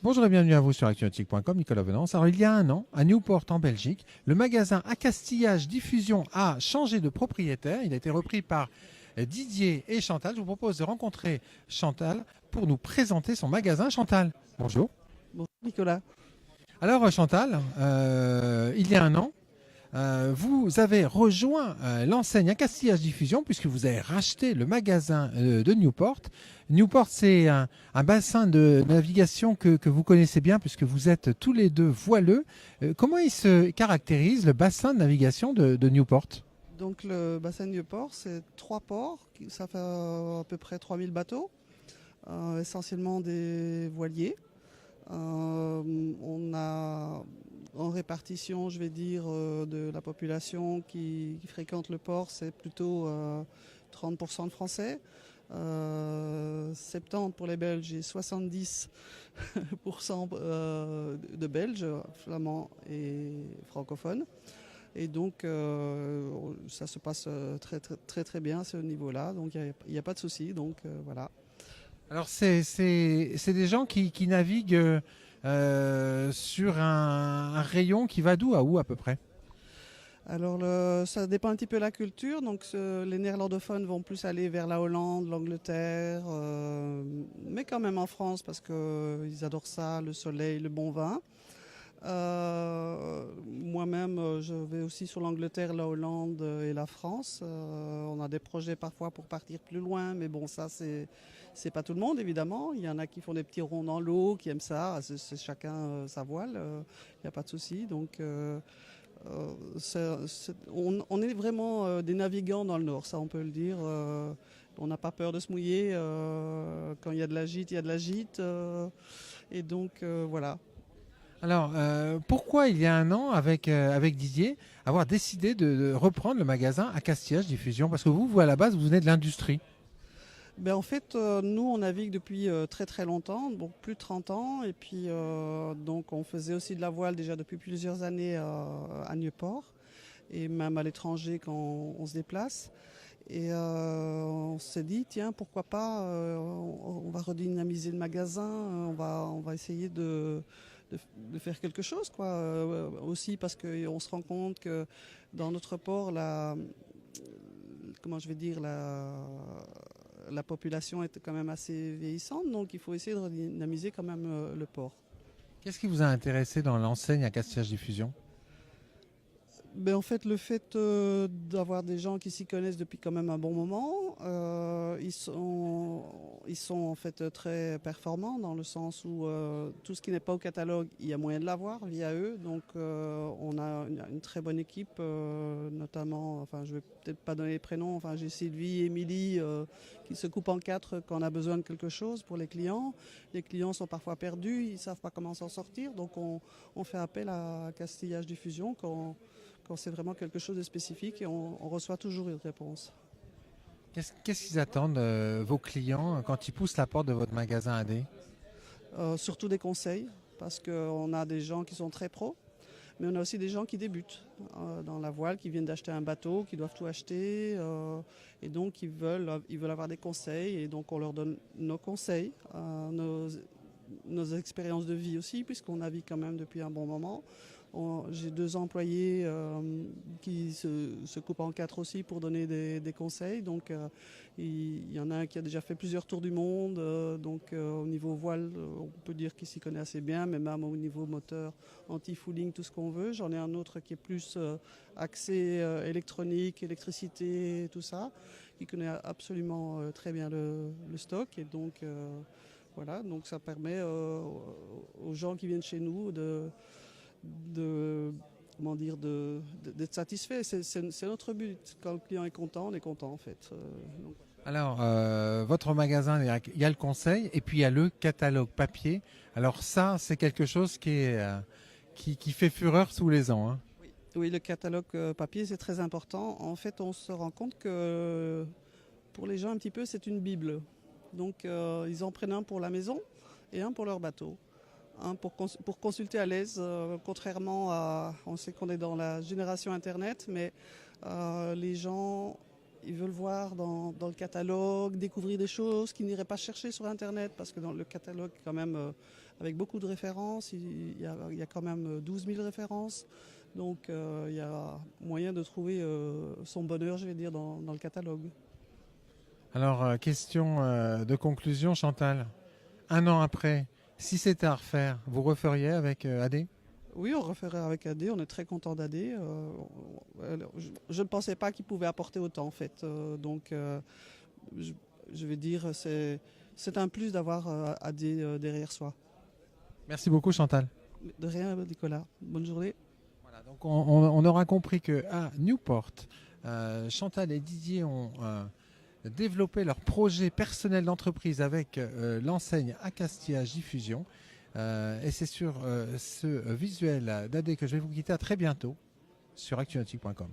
Bonjour et bienvenue à vous sur actionautique.com, Nicolas Venance. Alors, il y a un an, à Newport, en Belgique, le magasin Accastillage Diffusion a changé de propriétaire. Il a été repris par Didier et Chantal. Je vous propose de rencontrer Chantal pour nous présenter son magasin. Chantal, bonjour. Bonjour Nicolas. Alors, Chantal, il y a un an, vous avez rejoint l'enseigne Accastillage Diffusion puisque vous avez racheté le magasin de Newport. Newport, c'est un bassin de navigation que vous connaissez bien puisque vous êtes tous les deux voileux. Comment il se caractérise le bassin de navigation de Newport? Donc le bassin de Vieux-Port, c'est 3 ports, ça fait à peu près 3 000 bateaux, essentiellement des voiliers. On a en répartition, je vais dire, de la population qui fréquente le port, c'est plutôt 30% de Français, 70 pour les Belges et 70% de Belges, flamands et francophones. Et donc, ça se passe très, très, très, très bien à ce niveau-là. Donc, il n'y a pas de souci. Donc, voilà. Alors, c'est des gens qui naviguent sur un rayon qui va d'où à où à peu près? Alors, ça dépend un petit peu de la culture. Donc, les néerlandophones vont plus aller vers la Hollande, l'Angleterre, mais quand même en France parce qu'ils adorent ça, le soleil, le bon vin. Moi-même, je vais aussi sur l'Angleterre, la Hollande et la France. On a des projets parfois pour partir plus loin, mais bon, ça, c'est pas tout le monde, évidemment. Il y en a qui font des petits ronds dans l'eau, qui aiment ça. C'est chacun sa voile. Il n'y a pas de souci. Donc, on est vraiment des navigants dans le Nord, ça, on peut le dire. On n'a pas peur de se mouiller. Quand il y a de la gîte, il y a de la gîte. Et donc, voilà. Alors, pourquoi il y a un an, avec Didier, avoir décidé de reprendre le magasin Accastillage Diffusion? Parce que vous, à la base, vous venez de l'industrie. Ben, en fait, nous, on navigue depuis très très longtemps, donc plus de 30 ans. Et puis, donc, on faisait aussi de la voile déjà depuis plusieurs années à Nieuport et même à l'étranger quand on se déplace. Et on s'est dit, tiens, pourquoi pas, on va redynamiser le magasin, on va essayer de, de faire quelque chose, quoi. Aussi parce qu'on se rend compte que dans notre port, comment je vais dire, la population est quand même assez vieillissante, donc il faut essayer de redynamiser quand même le port. Qu'est-ce qui vous a intéressé dans l'enseigne Accastillage Diffusion? Ben, en fait, le fait d'avoir des gens qui s'y connaissent depuis quand même un bon moment, ils sont en fait très performants dans le sens où tout ce qui n'est pas au catalogue, il y a moyen de l'avoir via eux. Donc on a une très bonne équipe, notamment, enfin je vais peut-être pas donner les prénoms, enfin j'ai Sylvie, Émilie qui se coupent en quatre quand on a besoin de quelque chose pour les clients. Les clients sont parfois perdus, ils savent pas comment s'en sortir, donc on fait appel à Castillage Diffusion quand c'est vraiment quelque chose de spécifique et on reçoit toujours une réponse. Qu'est-ce qu'ils attendent, vos clients, quand ils poussent la porte de votre magasin AD? Surtout des conseils, parce qu'on a des gens qui sont très pros, mais on a aussi des gens qui débutent dans la voile, qui viennent d'acheter un bateau, qui doivent tout acheter, et donc ils veulent avoir des conseils, et donc on leur donne nos conseils, nos expériences de vie aussi, puisqu'on navigue quand même depuis un bon moment. J'ai 2 employés qui se coupent en quatre aussi pour donner des conseils. Donc il y en a un qui a déjà fait plusieurs tours du monde. Donc au niveau voile, on peut dire qu'il s'y connaît assez bien, mais même au niveau moteur, anti-fouling, tout ce qu'on veut. J'en ai un autre qui est plus axé électronique, électricité, tout ça, qui connaît absolument très bien le stock. Et donc voilà, donc ça permet aux gens qui viennent chez nous de comment dire, d'être satisfait. C'est notre but. Quand le client est content, on est content en fait. Donc, Alors, votre magasin, il y a le conseil et puis il y a le catalogue papier. Alors ça, c'est quelque chose qui fait fureur tous les ans, hein. oui. Oui, le catalogue papier, c'est très important. En fait, on se rend compte que pour les gens un petit peu, c'est une bible. Donc, ils en prennent un pour la maison et un pour leur bateau. Un pour consulter à l'aise, contrairement à... On sait qu'on est dans la génération Internet, mais les gens, ils veulent voir dans le catalogue, découvrir des choses qu'ils n'iraient pas chercher sur Internet, parce que dans le catalogue est quand même avec beaucoup de références. Il y a quand même 12 000 références. Donc il y a moyen de trouver son bonheur, je vais dire, dans le catalogue. Alors, question de conclusion, Chantal. Un an après, si c'était à refaire, vous referiez avec AD? Oui, on referait avec AD, on est très content d'AD. Je ne pensais pas qu'il pouvait apporter autant en fait. Je vais dire, c'est un plus d'avoir AD derrière soi. Merci beaucoup, Chantal. De rien, Nicolas. Bonne journée. Voilà, donc on aura compris qu'à Newport, Chantal et Didier ont développé leur projet personnel d'entreprise avec l'enseigne Accastillage Diffusion. Et c'est sur ce visuel d'AD que je vais vous quitter. À très bientôt sur actunautique.com.